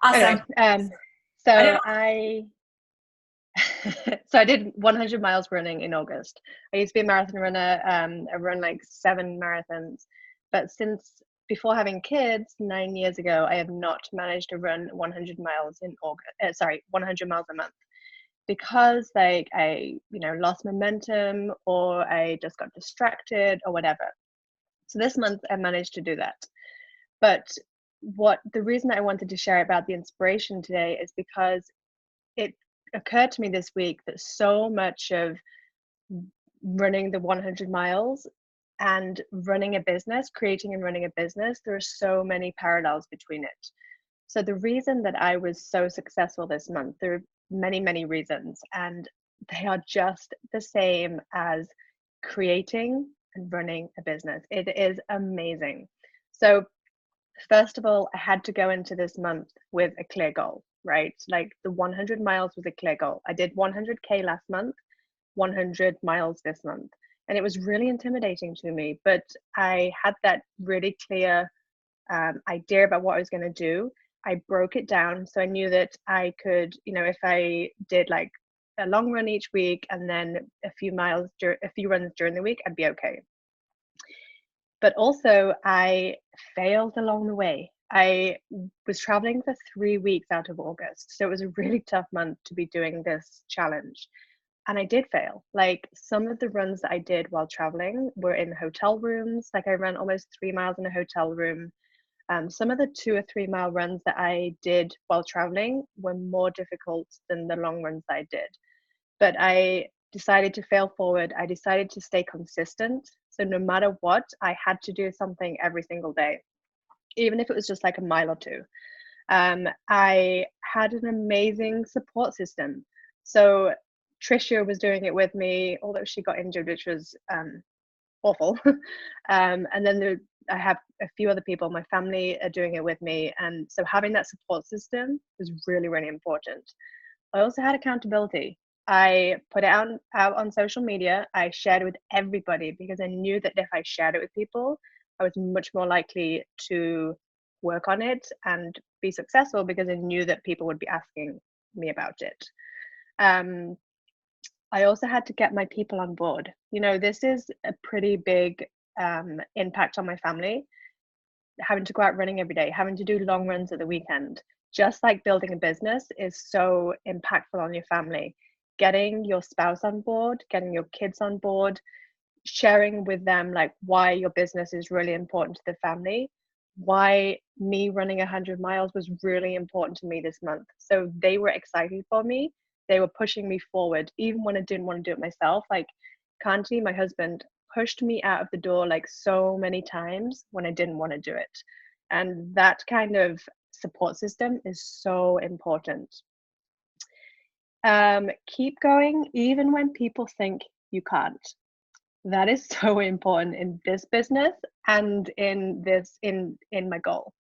Awesome. Anyway, I don't so know. I so I did 100 miles running in August. I used to be a marathon runner. I run like 7 marathons, but since before having kids 9 years ago, I have not managed to run 100 miles in August. Sorry, 100 miles a month because like I, lost momentum or I just got distracted or whatever. So this month I managed to do that. But what the reason I wanted to share about the inspiration today is because it occurred to me this week that so much of running the 100 miles and running a business, creating and running a business, there are so many parallels between it. So the reason that I was so successful this month, there are many, many reasons, and they are just the same as creating and running a business. It is amazing. So first of all, I had to go into this month with a clear goal, right? Like the 100 miles was a clear goal. I did 100K last month, 100 miles this month. And it was really intimidating to me, but I had that really clear idea about what I was going to do. I broke it down. So I knew that I could, if I did like a long run each week and then a few runs during the week, I'd be okay. But also, I failed along the way. I was traveling for 3 weeks out of August. So it was a really tough month to be doing this challenge. And I did fail. Like some of the runs that I did while traveling were in hotel rooms. Like I ran almost 3 miles in a hotel room. Some of the 2 or 3 mile runs that I did while traveling were more difficult than the long runs that I did. But I decided to fail forward. I decided to stay consistent. So no matter what, I had to do something every single day, even if it was just like a mile or two. I had an amazing support system. So Tricia was doing it with me, although she got injured, which was awful. And then I have a few other people, my family are doing it with me. And so having that support system was really, really important. I also had accountability. I put it out on social media. I shared it with everybody because I knew that if I shared it with people, I was much more likely to work on it and be successful because I knew that people would be asking me about it. Um, I also had to get my people on board. This is a pretty big impact on my family, having to go out running every day, having to do long runs at the weekend. Just like building a business is so impactful on your family. Getting your spouse on board, getting your kids on board, sharing with them like why your business is really important to the family, why me running 100 miles was really important to me this month. So they were excited for me. They were pushing me forward, even when I didn't want to do it myself. Like Kanti, my husband, pushed me out of the door like so many times when I didn't want to do it. And that kind of support system is so important. Keep going even when people think you can't. That is so important in this business and in my goal,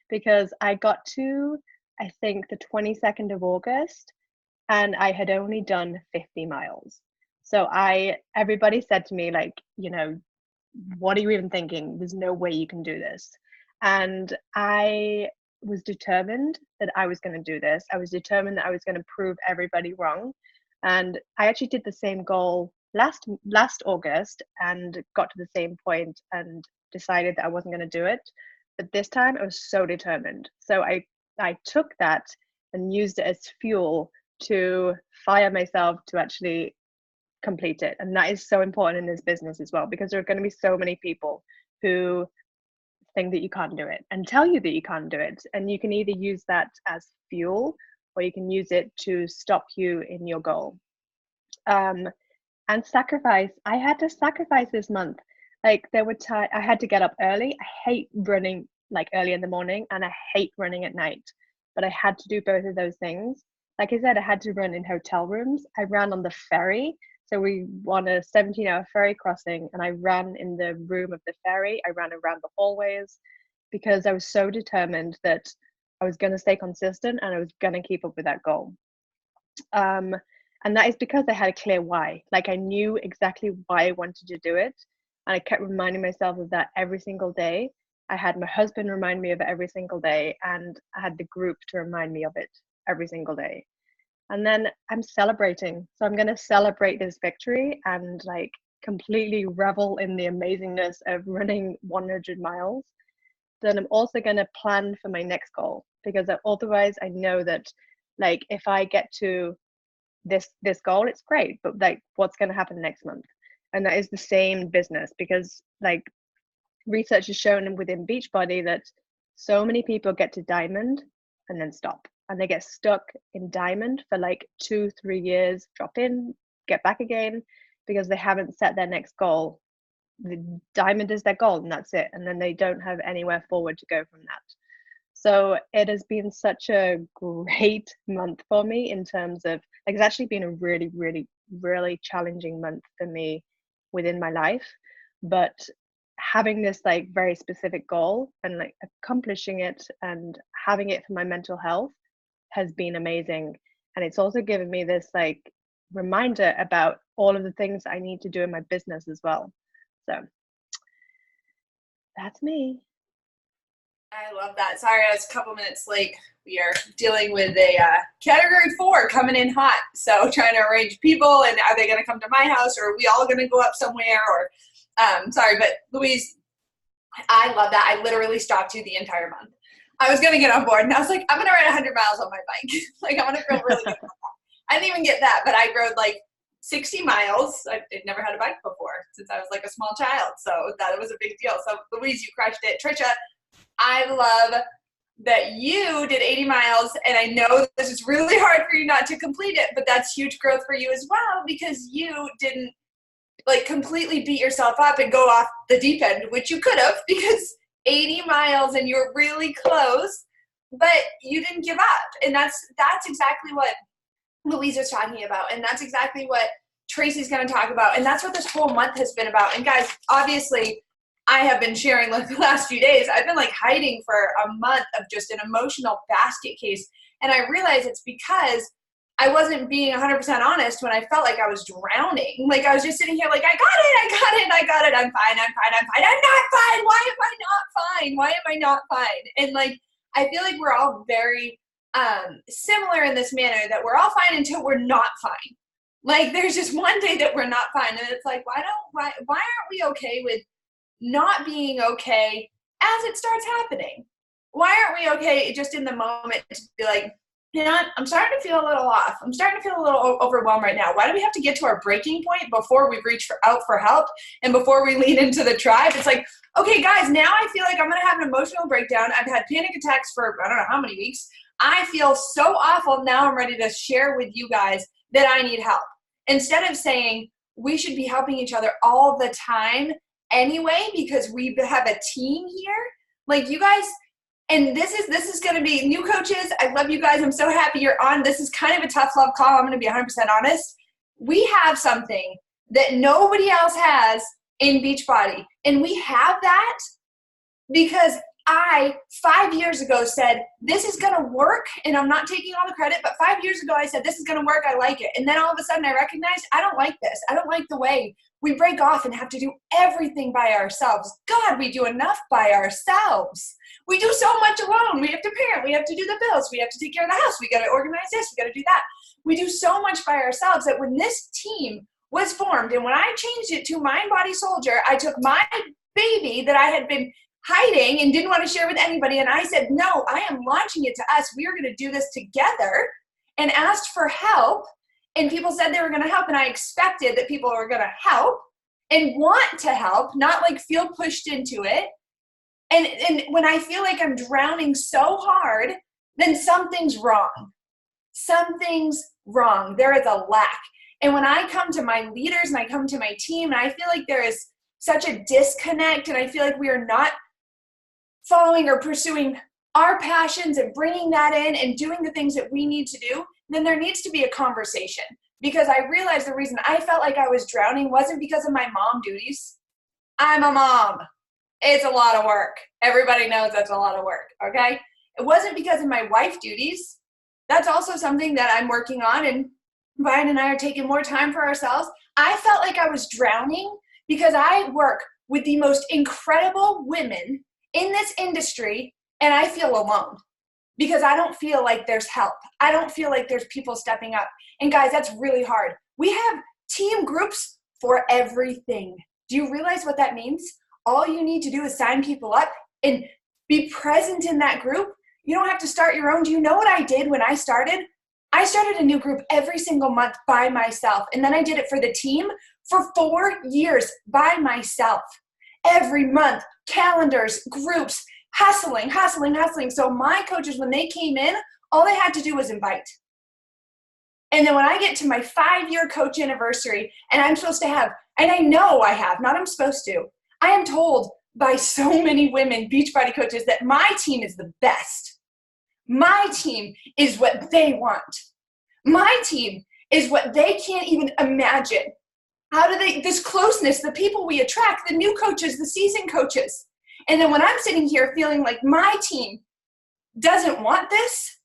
because I got to, I think, the 22nd of August and I had only done 50 miles. So everybody said to me like, what are you even thinking? There's no way you can do this. And I was determined that I was going to do this. I was determined that I was going to prove everybody wrong. And I actually did the same goal last August and got to the same point and decided that I wasn't going to do it. But this time I was so determined. So I took that and used it as fuel to fire myself to actually complete it. And that is so important in this business as well, because there are going to be so many people who think that you can't do it and tell you that you can't do it. And you can either use that as fuel or you can use it to stop you in your goal. Um, and sacrifice. I had to sacrifice this month. Like there were times I had to get up early. I hate running like early in the morning and I hate running at night, but I had to do both of those things. Like I said, I had to run in hotel rooms. I ran on the ferry. So we won a 17-hour ferry crossing and I ran in the room of the ferry. I ran around the hallways because I was so determined that I was going to stay consistent and I was going to keep up with that goal. Um, and that is because I had a clear why. Like I knew exactly why I wanted to do it. And I kept reminding myself of that every single day. I had my husband remind me of it every single day, and I had the group to remind me of it every single day. And then I'm celebrating. So I'm going to celebrate this victory and like completely revel in the amazingness of running 100 miles. Then I'm also going to plan for my next goal, because otherwise I know that like if I get to this goal, it's great, but like what's going to happen next month? And that is the same business, because like research has shown within Beachbody that so many people get to diamond and then stop, and they get stuck in diamond for like 2-3 years, drop in, get back again, because they haven't set their next goal. The diamond is their goal and that's it, and then they don't have anywhere forward to go from that. So it has been such a great month for me in terms of like, it's actually been a really, really, really challenging month for me within my life. But having this like very specific goal and like accomplishing it and having it for my mental health has been amazing. And it's also given me this like reminder about all of the things I need to do in my business as well. So that's me. I love that. Sorry, I was a couple minutes late. We are dealing with a category 4 coming in hot. So trying to arrange people, and are they going to come to my house, or are we all going to go up somewhere? Or sorry, but Louise, I love that. I literally stopped you the entire month. I was going to get on board, and I was like, I'm going to ride 100 miles on my bike. Like, I'm going to feel really good about that. I didn't even get that, but I rode like 60 miles. I'd never had a bike before since I was like a small child. So that was a big deal. So Louise, you crushed it. Trisha, I love that you did 80 miles, and I know this is really hard for you not to complete it, but that's huge growth for you as well, because you didn't like completely beat yourself up and go off the deep end, which you could have, because 80 miles and you're really close, but you didn't give up. And that's exactly what Louise was talking about, and that's exactly what Tracy's going to talk about, and that's what this whole month has been about. And guys, obviously, I have been sharing like the last few days, I've been like hiding for a month of just an emotional basket case. And I realized it's because I wasn't being 100% honest when I felt like I was drowning. Like I was just sitting here like, I got it. I'm fine. I'm not fine. Why am I not fine? Why am I not fine? And like, I feel like we're all very similar in this manner, that we're all fine until we're not fine. Like there's just one day that we're not fine. And it's like, why aren't we okay with not being okay as it starts happening? Why aren't we okay just in the moment to be like, you know what, I'm starting to feel a little off. I'm starting to feel a little overwhelmed right now. Why do we have to get to our breaking point before we reach out for help and before we lean into the tribe? It's like, okay, guys, now I feel like I'm going to have an emotional breakdown. I've had panic attacks for I don't know how many weeks. I feel so awful. Now I'm ready to share with you guys that I need help. Instead of saying we should be helping each other all the time anyway, because we have a team here. Like you guys, and this is going to be new coaches. I love you guys. I'm so happy you're on. This is kind of a tough love call. I'm going to be 100% honest. We have something that nobody else has in Beachbody, and we have that because I 5 years ago said this is going to work, and I'm not taking all the credit, but 5 years ago I said this is going to work. I like it. And then all of a sudden I recognized I don't like this. I don't like the way we break off and have to do everything by ourselves. God, we do enough by ourselves. We do so much alone. We have to parent. We have to do the bills. We have to take care of the house. We got to organize this. We got to do that. We do so much by ourselves that when this team was formed, and when I changed it to Mind Body Soldier, I took my baby that I had been hiding and didn't want to share with anybody, and I said, no, I am launching it to us. We are going to do this together, and asked for help. And people said they were going to help, and I expected that people were going to help and want to help, not like feel pushed into it. And when I feel like I'm drowning so hard, then something's wrong. Something's wrong. There is a lack. And when I come to my leaders and I come to my team, and I feel like there is such a disconnect, and I feel like we are not following or pursuing our passions and bringing that in and doing the things that we need to do, then there needs to be a conversation. Because I realized the reason I felt like I was drowning wasn't because of my mom duties. I'm a mom. It's a lot of work. Everybody knows that's a lot of work, okay? It wasn't because of my wife duties. That's also something that I'm working on, and Brian and I are taking more time for ourselves. I felt like I was drowning because I work with the most incredible women in this industry and I feel alone because I don't feel like there's help. I don't feel like there's people stepping up. And guys, that's really hard. We have team groups for everything. Do you realize what that means? All you need to do is sign people up and be present in that group. You don't have to start your own. Do you know what I did when I started? I started a new group every single month by myself. And then I did it for the team for 4 years by myself. Every month, calendars, groups, hustling. So my coaches, when they came in, all they had to do was invite. And then when I get to my 5-year coach anniversary, and I'm supposed to have, and I know I have, not I'm supposed to, I am told by so many women, Beachbody coaches, that my team is the best. My team is what they want. My team is what they can't even imagine. How do they, this closeness, the people we attract, the new coaches, the seasoned coaches. And then when I'm sitting here feeling like my team doesn't want this,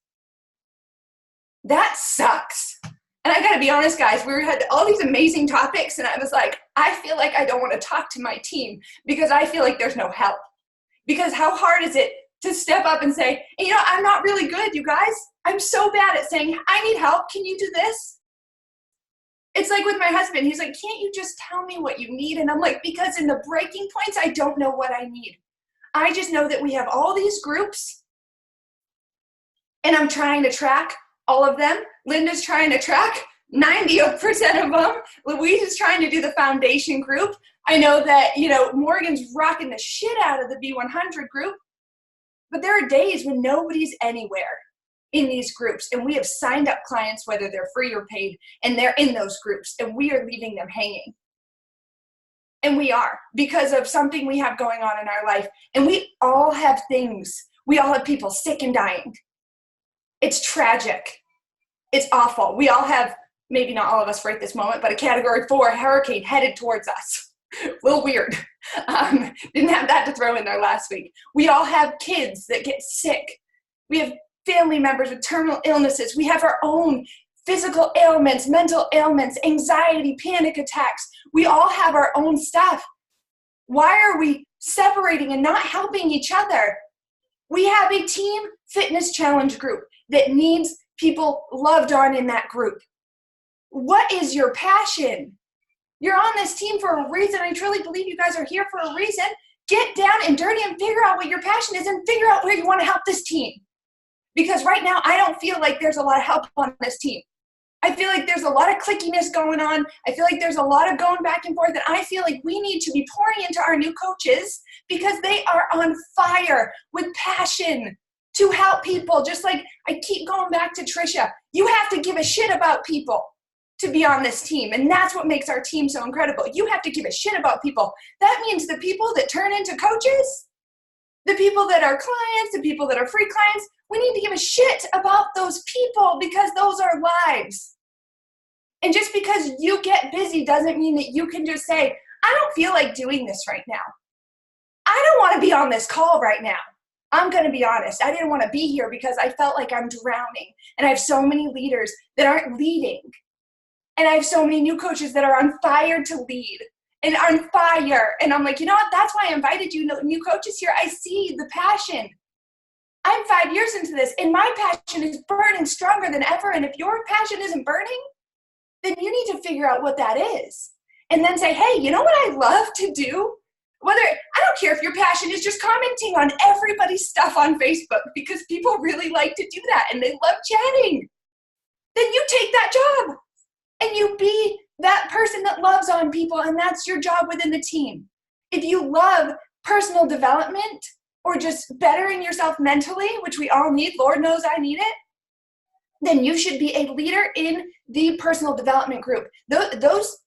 that sucks. And I gotta be honest, guys, we had all these amazing topics and I was like, I feel like I don't want to talk to my team because I feel like there's no help. Because how hard is it to step up and say, you know, I'm not really good, you guys. I'm so bad at saying, I need help. Can you do this? It's like with my husband. He's like, can't you just tell me what you need? And I'm like, because in the breaking points, I don't know what I need. I just know that we have all these groups and I'm trying to track all of them. Linda's trying to track 90% of them. Louise is trying to do the foundation group. I know that, you know, Morgan's rocking the shit out of the B100 group. But there are days when nobody's anywhere in these groups. And we have signed up clients, whether they're free or paid, and they're in those groups. And we are leaving them hanging. And we are, because of something we have going on in our life. And we all have things. We all have people sick and dying. It's tragic. It's awful. We all have, maybe not all of us right this moment, but a category 4 hurricane headed towards us. A little weird. Didn't have that to throw in there last week. We all have kids that get sick. We have family members with terminal illnesses. We have our own physical ailments, mental ailments, anxiety, panic attacks. We all have our own stuff. Why are we separating and not helping each other? We have a team fitness challenge group that needs people loved on in that group. What is your passion? You're on this team for a reason. I truly believe you guys are here for a reason. Get down and dirty and figure out what your passion is and figure out where you want to help this team. Because right now, I don't feel like there's a lot of help on this team. I feel like there's a lot of clickiness going on. I feel like there's a lot of going back and forth. And I feel like we need to be pouring into our new coaches because they are on fire with passion to help people. Just like I keep going back to Trisha. You have to give a shit about people to be on this team. And that's what makes our team so incredible. You have to give a shit about people. That means the people that turn into coaches, the people that are clients, the people that are free clients, we need to give a shit about those people because those are lives. And just because you get busy doesn't mean that you can just say, I don't feel like doing this right now. I don't want to be on this call right now. I'm going to be honest. I didn't want to be here because I felt like I'm drowning. And I have so many leaders that aren't leading. And I have so many new coaches that are on fire to lead and on fire. And I'm like, you know what? That's why I invited you new coaches here. I see the passion. I'm 5 years into this and my passion is burning stronger than ever. And if your passion isn't burning, then you need to figure out what that is. And then say, hey, you know what I love to do? I don't care if your passion is just commenting on everybody's stuff on Facebook because people really like to do that and they love chatting. Then you take that job. And you be that person that loves on people, and that's your job within the team. If you love personal development or just bettering yourself mentally, which we all need, Lord knows I need it, then you should be a leader in the personal development group.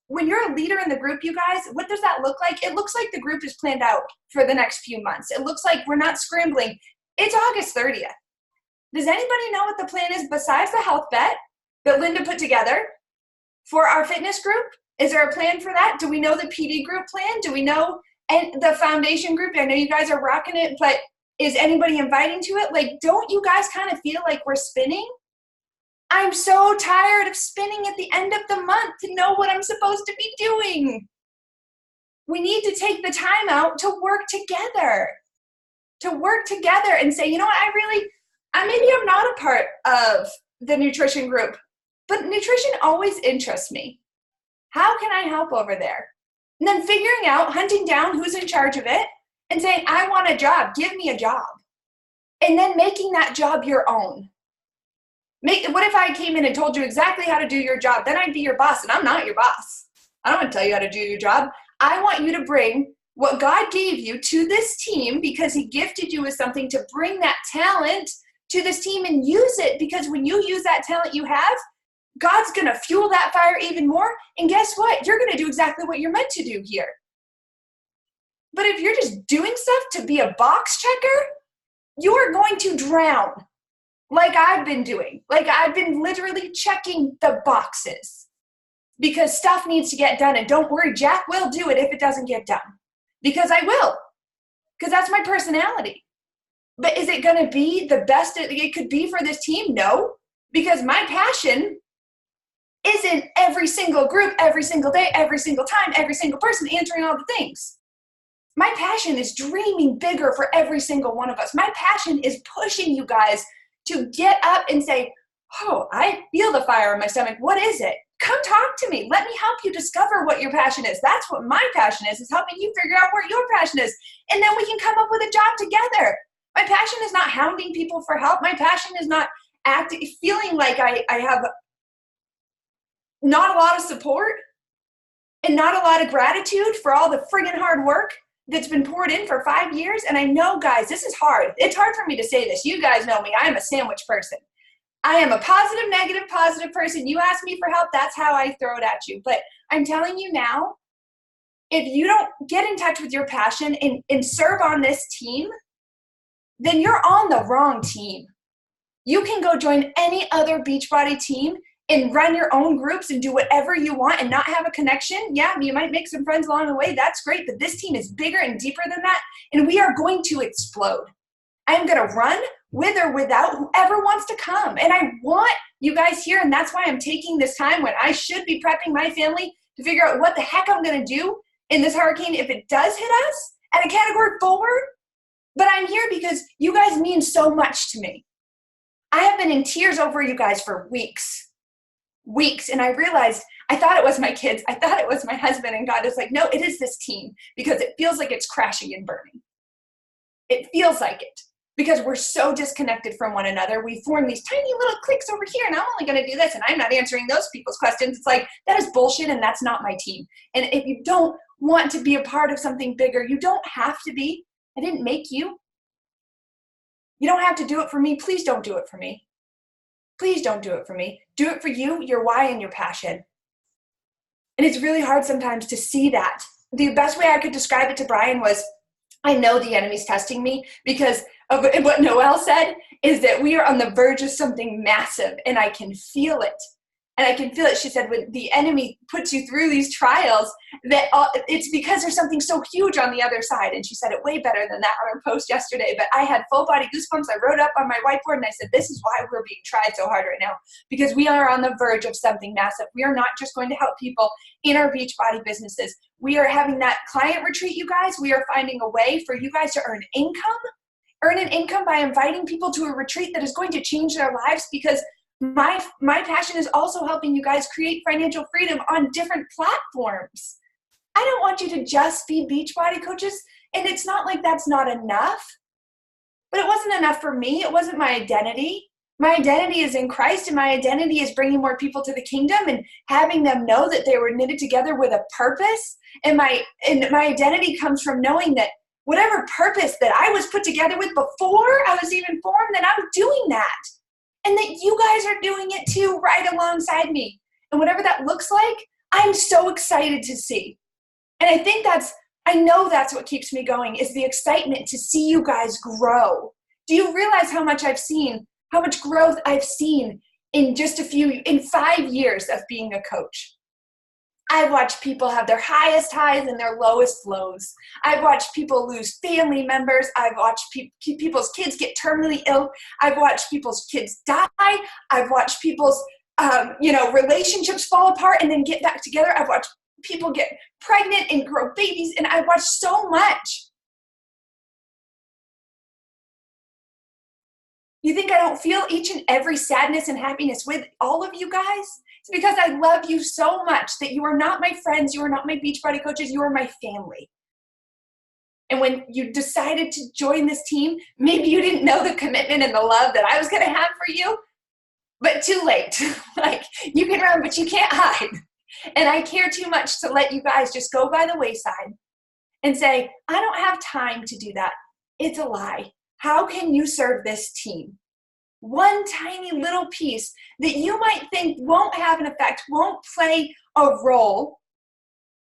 When you're a leader in the group, you guys, what does that look like? It looks like the group is planned out for the next few months. It looks like we're not scrambling. It's August 30th. Does anybody know what the plan is besides the health bet that Linda put together? For our fitness group, is there a plan for that? Do we know the PD group plan? Do we know the foundation group? I know you guys are rocking it, but is anybody inviting to it? Like, don't you guys kind of feel like we're spinning? I'm so tired of spinning at the end of the month to know what I'm supposed to be doing. We need to take the time out to work together. to work together and say, you know what, maybe I'm not a part of the nutrition group, but nutrition always interests me. How can I help over there? And then figuring out, hunting down who's in charge of it and saying, I want a job, give me a job. And then making that job your own. What if I came in and told you exactly how to do your job? Then I'd be your boss, and I'm not your boss. I don't want to tell you how to do your job. I want you to bring what God gave you to this team because he gifted you with something to bring that talent to this team and use it, because when you use that talent you have, God's going to fuel that fire even more. And guess what? You're going to do exactly what you're meant to do here. But if you're just doing stuff to be a box checker, you are going to drown like I've been doing. Like I've been literally checking the boxes because stuff needs to get done. And don't worry, Jack will do it if it doesn't get done, because I will, because that's my personality. But is it going to be the best it could be for this team? No, because my passion isn't every single group, every single day, every single time, every single person answering all the things. My passion is dreaming bigger for every single one of us. My passion is pushing you guys to get up and say, oh, I feel the fire in my stomach. What is it? Come talk to me. Let me help you discover what your passion is. That's what my passion is helping you figure out where your passion is. And then we can come up with a job together. My passion is not hounding people for help. My passion is not feeling like I have not a lot of support and not a lot of gratitude for all the friggin' hard work that's been poured in for 5 years. And I know, guys, this is hard. It's hard for me to say this. You guys know me. I am a sandwich person. I am a positive, negative, positive person. You ask me for help, that's how I throw it at you. But I'm telling you now, if you don't get in touch with your passion and serve on this team, then you're on the wrong team. You can go join any other Beachbody team and run your own groups and do whatever you want and not have a connection. Yeah, you might make some friends along the way. That's great. But this team is bigger and deeper than that. And we are going to explode. I am going to run with or without whoever wants to come. And I want you guys here. And that's why I'm taking this time when I should be prepping my family to figure out what the heck I'm going to do in this hurricane if it does hit us at a category 4. But I'm here because you guys mean so much to me. I have been in tears over you guys for weeks. And I realized I thought it was my kids. I thought it was my husband. And God is like, no, it is this team, because it feels like it's crashing and burning. It feels like it because we're so disconnected from one another. We form these tiny little cliques over here, and I'm only going to do this, and I'm not answering those people's questions. It's like, that is bullshit, and that's not my team. And if you don't want to be a part of something bigger, you don't have to be. I didn't make you. You don't have to do it for me. Please don't do it for me. Please don't do it for me. Do it for you, your why, and your passion. And it's really hard sometimes to see that. The best way I could describe it to Brian was, I know the enemy's testing me, because of what Noelle said is that we are on the verge of something massive, and I can feel it. And I can feel it. She said, when the enemy puts you through these trials, that it's because there's something so huge on the other side. And she said it way better than that on her post yesterday. But I had full body goosebumps. I wrote up on my whiteboard and I said, this is why we're being tried so hard right now, because we are on the verge of something massive. We are not just going to help people in our Beachbody businesses. We are having that client retreat, you guys. We are finding a way for you guys to earn an income by inviting people to a retreat that is going to change their lives, because my passion is also helping you guys create financial freedom on different platforms. I don't want you to just be Beachbody coaches, and it's not like that's not enough, but it wasn't enough for me. It wasn't my identity. My identity is in Christ, and my identity is bringing more people to the kingdom and having them know that they were knitted together with a purpose. And my identity comes from knowing that whatever purpose that I was put together with before I was even formed, that I'm doing that. And that you guys are doing it too, right alongside me. And whatever that looks like, I'm so excited to see. And I know that's what keeps me going, is the excitement to see you guys grow. Do you realize how much growth I've seen in 5 years of being a coach? I've watched people have their highest highs and their lowest lows. I've watched people lose family members. I've watched people's kids get terminally ill. I've watched people's kids die. I've watched people's relationships fall apart and then get back together. I've watched people get pregnant and grow babies, and I've watched so much. You think I don't feel each and every sadness and happiness with all of you guys? It's because I love you so much that you are not my friends, you are not my Beachbody coaches, you are my family. And when you decided to join this team, maybe you didn't know the commitment and the love that I was going to have for you, but too late. Like, you can run, but you can't hide. And I care too much to let you guys just go by the wayside and say, I don't have time to do that. It's a lie. How can you serve this team? One tiny little piece that you might think won't have an effect, won't play a role,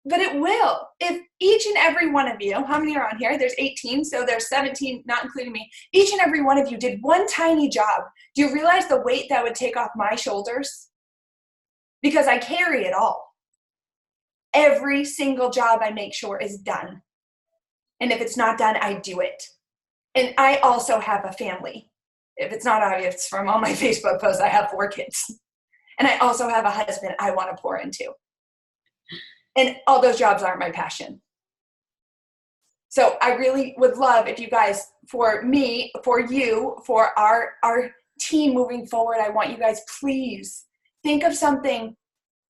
but it will. If each and every one of you, how many are on here? There's 18, so there's 17, not including me. Each and every one of you did one tiny job. Do you realize the weight that would take off my shoulders? Because I carry it all. Every single job I make sure is done. And if it's not done, I do it. And I also have a family. If it's not obvious from all my Facebook posts, I have 4 kids. And I also have a husband I want to pour into. And all those jobs aren't my passion. So I really would love if you guys, for me, for you, for our team moving forward, I want you guys, please think of something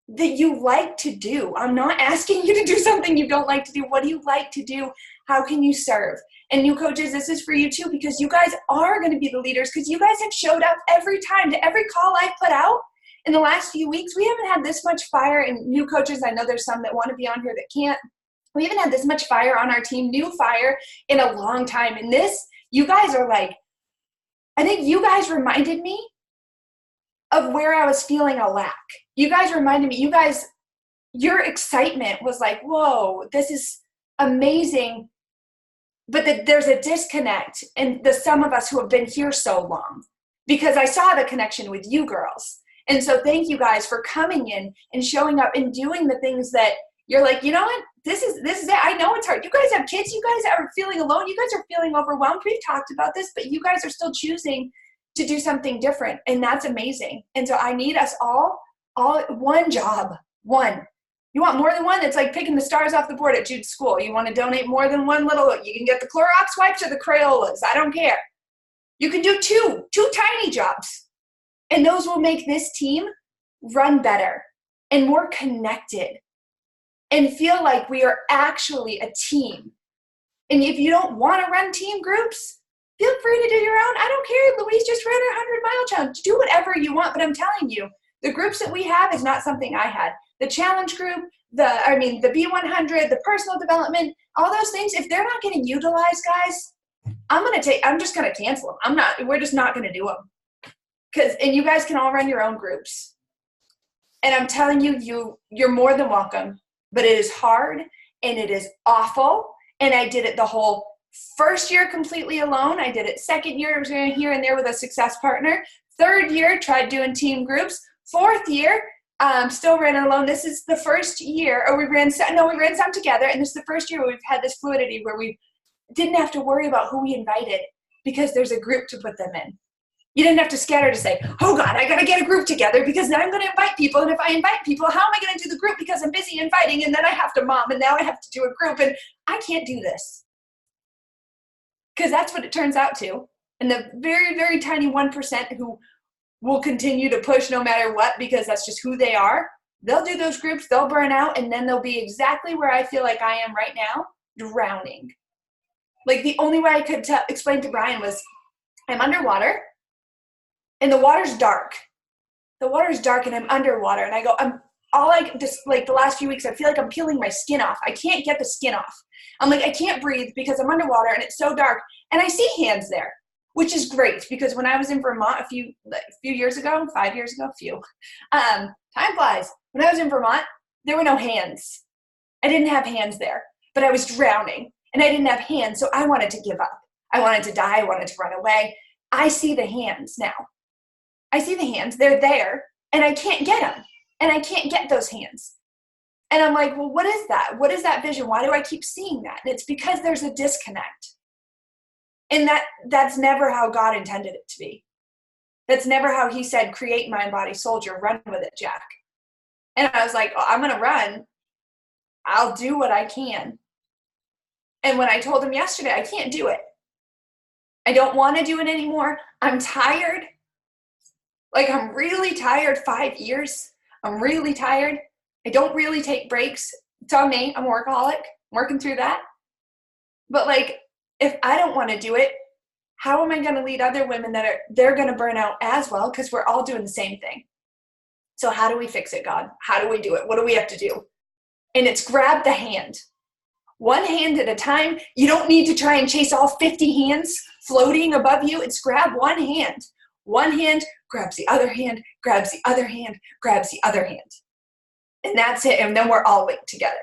that you like to do. I'm not asking you to do something you don't like to do. What do you like to do? How can you serve? And new coaches, this is for you too, because you guys are going to be the leaders, because you guys have showed up every time to every call I've put out. In the last few weeks, we haven't had this much fire, and new coaches, I know there's some that want to be on here that can't. We haven't had this much fire on our team, new fire, in a long time. And this, you guys are like, I think you guys reminded me of where I was feeling a lack. You guys reminded me, your excitement was like, whoa, this is amazing. But there's a disconnect in the some of us who have been here so long, because I saw the connection with you girls. And so thank you guys for coming in and showing up and doing the things that you're like, you know what, this is it. I know it's hard. You guys have kids. You guys are feeling alone. You guys are feeling overwhelmed. We've talked about this, but you guys are still choosing to do something different. And that's amazing. And so I need us all one job, one. You want more than one? It's like picking the stars off the board at Jude's school. You want to donate more than one little, you can get the Clorox wipes or the Crayolas. I don't care. You can do two tiny jobs. And those will make this team run better and more connected and feel like we are actually a team. And if you don't want to run team groups, feel free to do your own. I don't care. Louise just ran her 100-mile challenge. Do whatever you want, but I'm telling you, the groups that we have is not something I had. The challenge group, the B100, the personal development, all those things, if they're not getting utilized, guys, I'm just going to cancel them. We're just not going to do them. And you guys can all run your own groups. And I'm telling you, you're more than welcome. But it is hard and it is awful. And I did it the whole first year completely alone. I did it second year, I was here and there with a success partner. Third year, tried doing team groups. Fourth year, still ran it alone. This is the first year, or we ran some together. And this is the first year where we've had this fluidity where we didn't have to worry about who we invited because there's a group to put them in. You didn't have to scatter to say, oh God, I got to get a group together because then I'm going to invite people. And if I invite people, how am I going to do the group? Because I'm busy inviting and then I have to mom and now I have to do a group and I can't do this. Because that's what it turns out to. And the very, very tiny 1% who will continue to push no matter what because that's just who they are, they'll do those groups, they'll burn out, and then they'll be exactly where I feel like I am right now, drowning. Like the only way I could explain to Brian was I'm underwater. And the water's dark. The water's dark and I'm underwater. And I go, the last few weeks, I feel like I'm peeling my skin off. I can't get the skin off. I'm like, I can't breathe because I'm underwater and it's so dark. And I see hands there, which is great because when I was in Vermont a few years ago, 5 years ago, time flies. When I was in Vermont, there were no hands. I didn't have hands there, but I was drowning and I didn't have hands. So I wanted to give up. I wanted to die. I wanted to run away. I see the hands now. I see the hands, they're there, and I can't get them, and I can't get those hands. And I'm like, well, what is that? What is that vision? Why do I keep seeing that? And it's because there's a disconnect. And that's never how God intended it to be. That's never how he said, create mind, body, soldier, run with it, Jack. And I was like, oh, I'm going to run. I'll do what I can. And when I told him yesterday, I can't do it. I don't want to do it anymore. I'm tired. Like, I'm really tired. 5 years. I'm really tired. I don't really take breaks. It's on me. I'm a workaholic. I'm working through that. But like, if I don't want to do it, how am I going to lead other women they're going to burn out as well? Because we're all doing the same thing. So how do we fix it, God? How do we do it? What do we have to do? And it's grab the hand. One hand at a time. You don't need to try and chase all 50 hands floating above you. It's grab one hand. One hand grabs the other hand, grabs the other hand, grabs the other hand. And that's it. And then we're all linked together.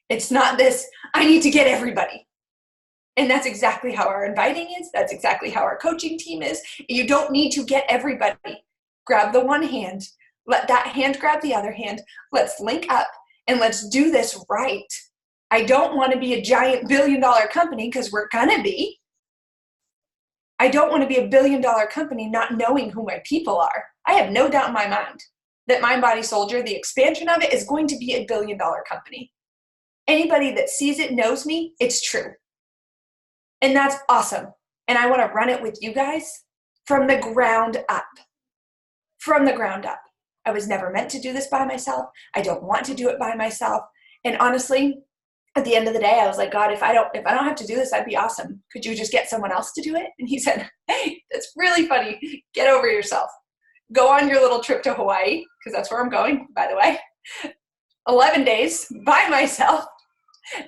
It's not this, I need to get everybody. And that's exactly how our inviting is. That's exactly how our coaching team is. You don't need to get everybody. Grab the one hand. Let that hand grab the other hand. Let's link up and let's do this right. I don't want to be a giant billion-dollar company because we're going to be. I don't want to be a billion-dollar company not knowing who my people are. I have no doubt in my mind that Mind Body Soldier, the expansion of it, is going to be a billion-dollar company. Anybody that sees it knows me, it's true. And that's awesome. And I want to run it with you guys from the ground up. From the ground up. I was never meant to do this by myself. I don't want to do it by myself. And honestly, at the end of the day, I was like, God, if I don't have to do this, that'd be awesome. Could you just get someone else to do it? And he said, hey, that's really funny. Get over yourself. Go on your little trip to Hawaii, because that's where I'm going, by the way. 11 days by myself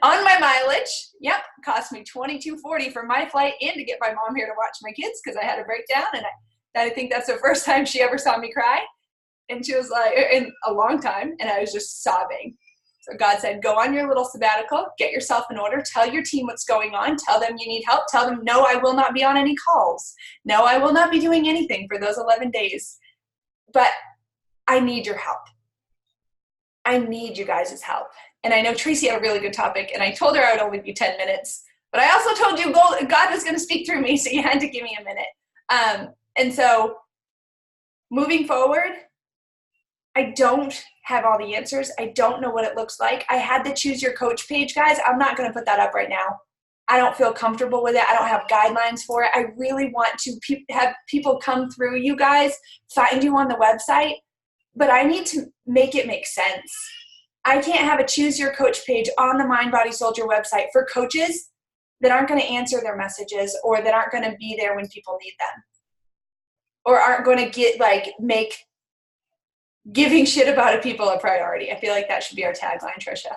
on my mileage. Yep, cost me $22.40 for my flight and to get my mom here to watch my kids because I had a breakdown. And I think that's the first time she ever saw me cry. And she was like, in a long time, and I was just sobbing. So God said, go on your little sabbatical, get yourself in order, tell your team what's going on, tell them you need help, tell them, no, I will not be on any calls. No, I will not be doing anything for those 11 days. But I need your help. I need you guys' help. And I know Tracy had a really good topic, and I told her I would only be 10 minutes. But I also told you God was going to speak through me, so you had to give me a minute. And so moving forward, I don't have all the answers. I don't know what it looks like. I had the Choose Your Coach page, guys. I'm not going to put that up right now. I don't feel comfortable with it. I don't have guidelines for it. I really want to have people come through you guys, find you on the website, but I need to make it make sense. I can't have a Choose Your Coach page on the Mind Body Soldier website for coaches that aren't going to answer their messages or that aren't going to be there when people need them or aren't going to make giving shit about it people a priority. I feel like that should be our tagline, Trisha.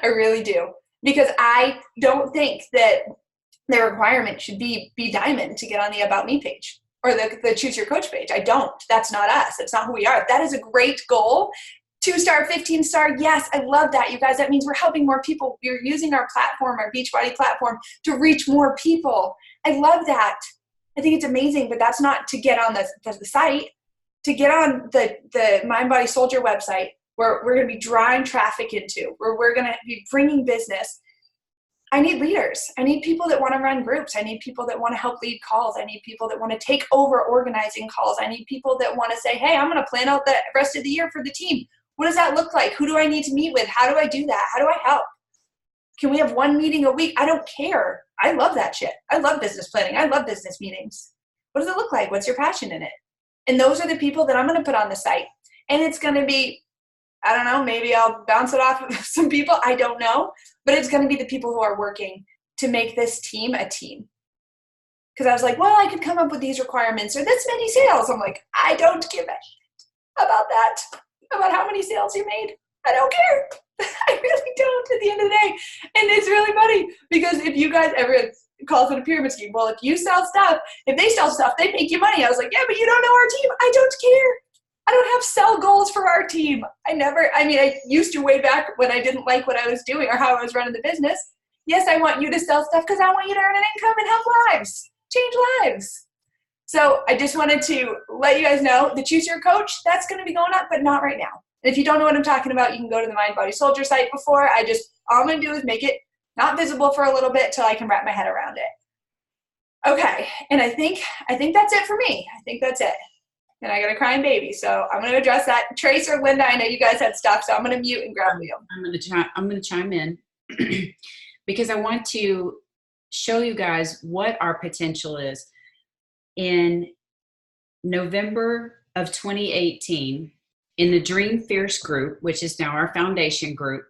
I really do. Because I don't think that the requirement should be diamond to get on the About Me page or the Choose Your Coach page. I don't. That's not us. That's not who we are. That is a great goal. 2-star, 15-star. Yes, I love that, you guys. That means we're helping more people. We're using our platform, our Beachbody platform, to reach more people. I love that. I think it's amazing, but that's not to get on the site. To get on the Mind Body Soldier website, where we're going to be drawing traffic into, where we're going to be bringing business, I need leaders. I need people that want to run groups. I need people that want to help lead calls. I need people that want to take over organizing calls. I need people that want to say, hey, I'm going to plan out the rest of the year for the team. What does that look like? Who do I need to meet with? How do I do that? How do I help? Can we have one meeting a week? I don't care. I love that shit. I love business planning. I love business meetings. What does it look like? What's your passion in it? And those are the people that I'm going to put on the site. And it's going to be, I don't know, maybe I'll bounce it off of some people. I don't know. But it's going to be the people who are working to make this team a team. Because I was like, well, I could come up with these requirements or this many sales. I'm like, I don't give a shit about that, about how many sales you made. I don't care. I really don't at the end of the day. And it's really funny because if you guys ever calls it a pyramid scheme, well, if you sell stuff, if they sell stuff, they make you money. I was like, yeah, but you don't know our team. I don't care. I don't have sell goals for our team. I used to way back when I didn't like what I was doing or how I was running the business. Yes, I want you to sell stuff because I want you to earn an income and help lives, change lives. So I just wanted to let you guys know the Choose Your Coach, that's going to be going up, but not right now. And if you don't know what I'm talking about, you can go to the Mind Body Soldier site before. All I'm going to do is make it not visible for a little bit till I can wrap my head around it. Okay, and I think that's it for me. I think that's it. And I got a crying baby, so I'm going to address that. Trace or Linda, I know you guys had stuff, so I'm going to mute and grab you. I'm going to chime in because I want to show you guys what our potential is. In November of 2018, in the Dream Fierce group, which is now our foundation group,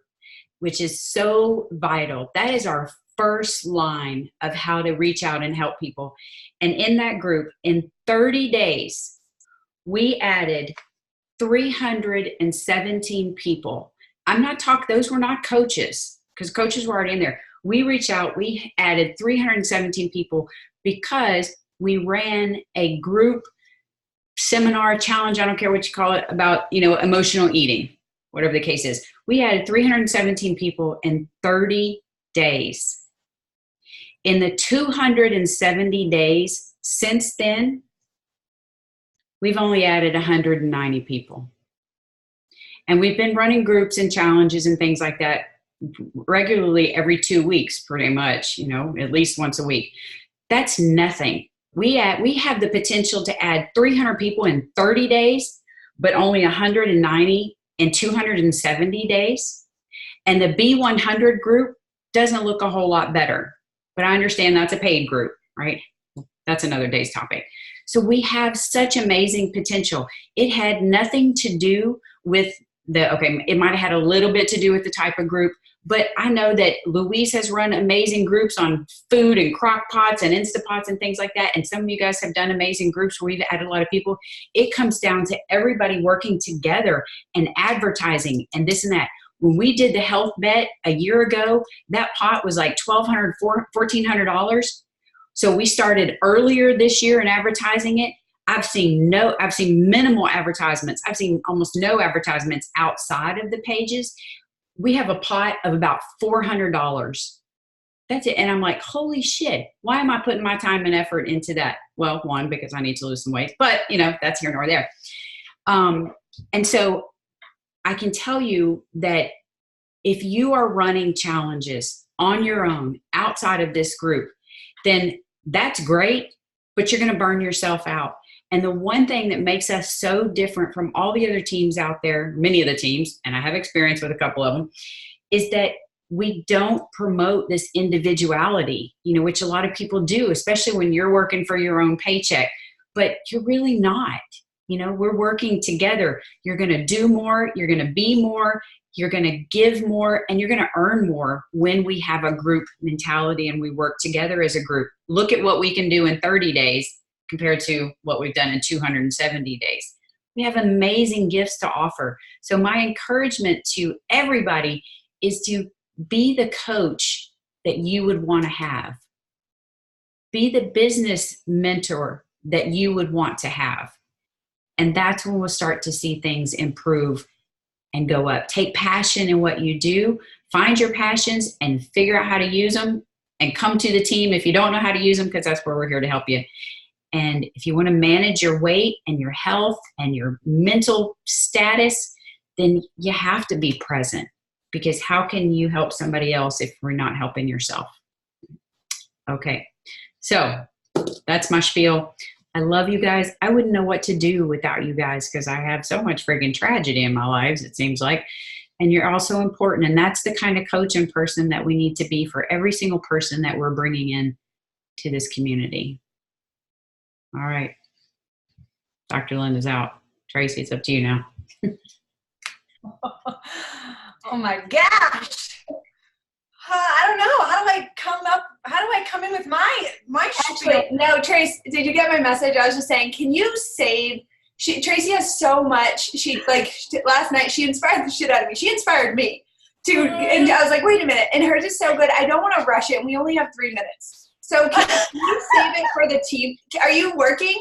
which is so vital. That is our first line of how to reach out and help people. And in that group, in 30 days, we added 317 people. I'm not talking, those were not coaches, because coaches were already in there. We reached out, we added 317 people because we ran a group seminar, challenge, I don't care what you call it, about, emotional eating, whatever the case is. We added 317 people in 30 days. In the 270 days since then, we've only added 190 people. And we've been running groups and challenges and things like that regularly every 2 weeks, pretty much, at least once a week. That's nothing. We have the potential to add 300 people in 30 days, but only 190 in 270 days. And the B100 group doesn't look a whole lot better, but I understand that's a paid group, right? That's another day's topic. So we have such amazing potential. It had nothing to do with it might have had a little bit to do with the type of group, but I know that Louise has run amazing groups on food and crock pots and Instapots and things like that. And some of you guys have done amazing groups where we've added a lot of people. It comes down to everybody working together and advertising and this and that. When we did the health bet a year ago, that pot was like $1,200, $1,400. So we started earlier this year in advertising it. I've seen minimal advertisements. I've seen almost no advertisements outside of the pages. We have a pot of about $400. That's it. And I'm like, holy shit, why am I putting my time and effort into that? Well, one, because I need to lose some weight, but that's here nor there. And so I can tell you that if you are running challenges on your own outside of this group, then that's great, but you're going to burn yourself out. And the one thing that makes us so different from all the other teams out there, many of the teams, and I have experience with a couple of them, is that we don't promote this individuality, which a lot of people do, especially when you're working for your own paycheck, but you're really not. We're working together. You're going to do more. You're going to be more. You're going to give more, and you're going to earn more when we have a group mentality and we work together as a group. Look at what we can do in 30 days compared to what we've done in 270 days. We have amazing gifts to offer. So my encouragement to everybody is to be the coach that you would want to have. Be the business mentor that you would want to have. And that's when we'll start to see things improve and go up. Take passion in what you do. Find your passions and figure out how to use them, and come to the team if you don't know how to use them, because that's where we're here to help you. And if you want to manage your weight and your health and your mental status, then you have to be present, because how can you help somebody else if we're not helping yourself? Okay, so that's my spiel. I love you guys. I wouldn't know what to do without you guys, because I have so much friggin' tragedy in my lives, it seems like. And you're also important. And that's the kind of coach and person that we need to be for every single person that we're bringing in to this community. All right. Dr. Linda's out. Tracy, it's up to you now. Oh my gosh. I don't know. How do I come in with my Actually, no, Trace, did you get my message? I was just saying, can you save, Tracy has so much. Last night, she inspired the shit out of me. She inspired me to, and I was like, wait a minute. And hers is so good. I don't want to rush it. And we only have 3 minutes. So can you save it for the team? Are you working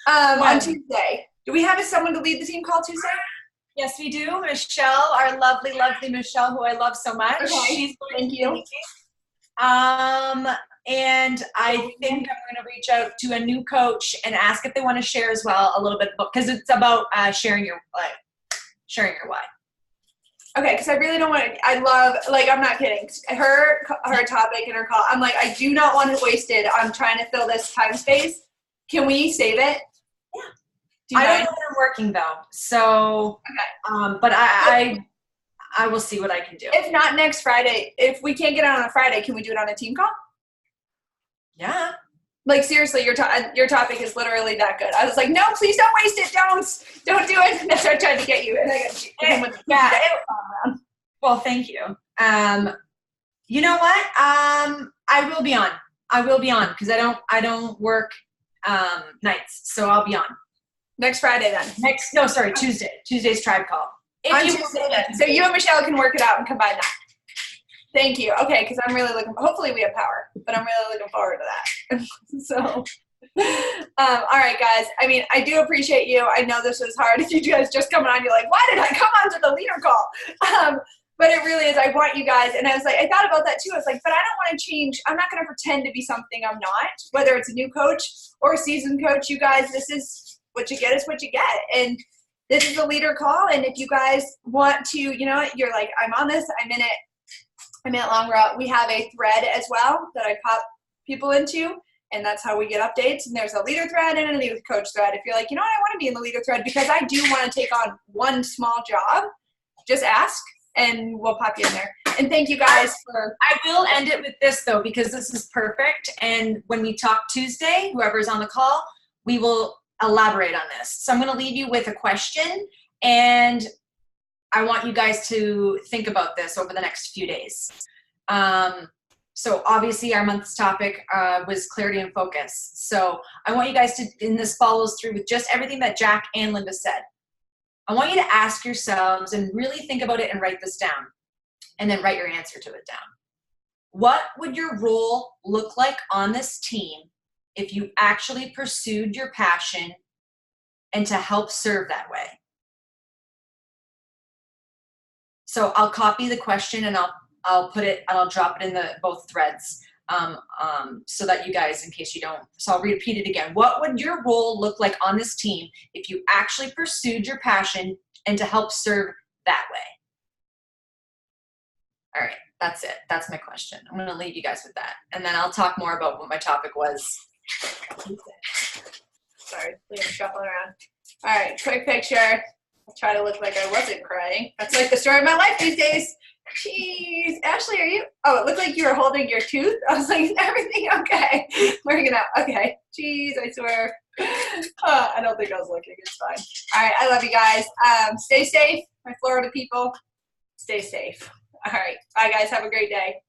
on Tuesday? Do we have someone to lead the team call Tuesday? Yes, we do. Michelle, our lovely, lovely Michelle, who I love so much. Okay. She's going Thank you. And I think I'm going to reach out to a new coach and ask if they want to share as well a little bit, because it's about sharing your why. Okay, because I really don't want to, I'm not kidding. Her topic and her call, I'm like, I do not want it wasted. I'm trying to fill this time space. Can we save it? Yeah. I don't know when I'm working though. So, okay. But I will see what I can do. If not next Friday, if we can't get it on a Friday, can we do it on a team call? Yeah. Like seriously, your topic is literally that good. I was like, no, please don't waste it. Don't do it. And that's what I tried to get you. And I got you. Well, thank you. You know what? I will be on. Because I don't work nights, so I'll be on. Next Friday then. Tuesday. Tuesday's tribe call. So you and Michelle can work it out and combine that. Thank you. Okay, because I'm really hopefully we have power, but I'm really looking forward to that. So, all right, guys. I mean, I do appreciate you. I know this was hard. If you guys just coming on, you're like, why did I come on to the leader call? But it really is. I want you guys. And I was like, I thought about that too. I was like, but I don't want to change. I'm not going to pretend to be something I'm not, whether it's a new coach or a seasoned coach. You guys, this is what you get is what you get. And this is a leader call. And if you guys want to, you know what, you're like, I'm on this, I'm in it long route. We have a thread as well that I pop people into, and that's how we get updates. And there's a leader thread and a new coach thread. If you're like, you know what, I want to be in the leader thread because I do want to take on one small job, just ask and we'll pop you in there. And thank you guys for. I will end it with this though, because this is perfect. And when we talk Tuesday, whoever's on the call, we will elaborate on this. So I'm going to leave you with a question, and I want you guys to think about this over the next few days. So obviously our month's topic was clarity and focus. So I want you guys to, and this follows through with just everything that Jack and Linda said. I want you to ask yourselves and really think about it and write this down, and then write your answer to it down. What would your role look like on this team if you actually pursued your passion and to help serve that way? So I'll copy the question and I'll put it, and I'll drop it in both threads so that you guys, in case you don't, so I'll repeat it again. What would your role look like on this team if you actually pursued your passion and to help serve that way? All right, that's it. That's my question. I'm going to leave you guys with that. And then I'll talk more about what my topic was. Sorry, leave shuffling around. All right, quick picture. I'll try to look like I wasn't crying. That's like the story of my life these days. Jeez. Ashley, are you? Oh, it looked like you were holding your tooth. I was like, is everything okay? Wearing it out. Okay. Jeez, I swear. I don't think I was looking. It's fine. All right, I love you guys. Stay safe, my Florida people. Stay safe. All right. Bye, guys. Have a great day.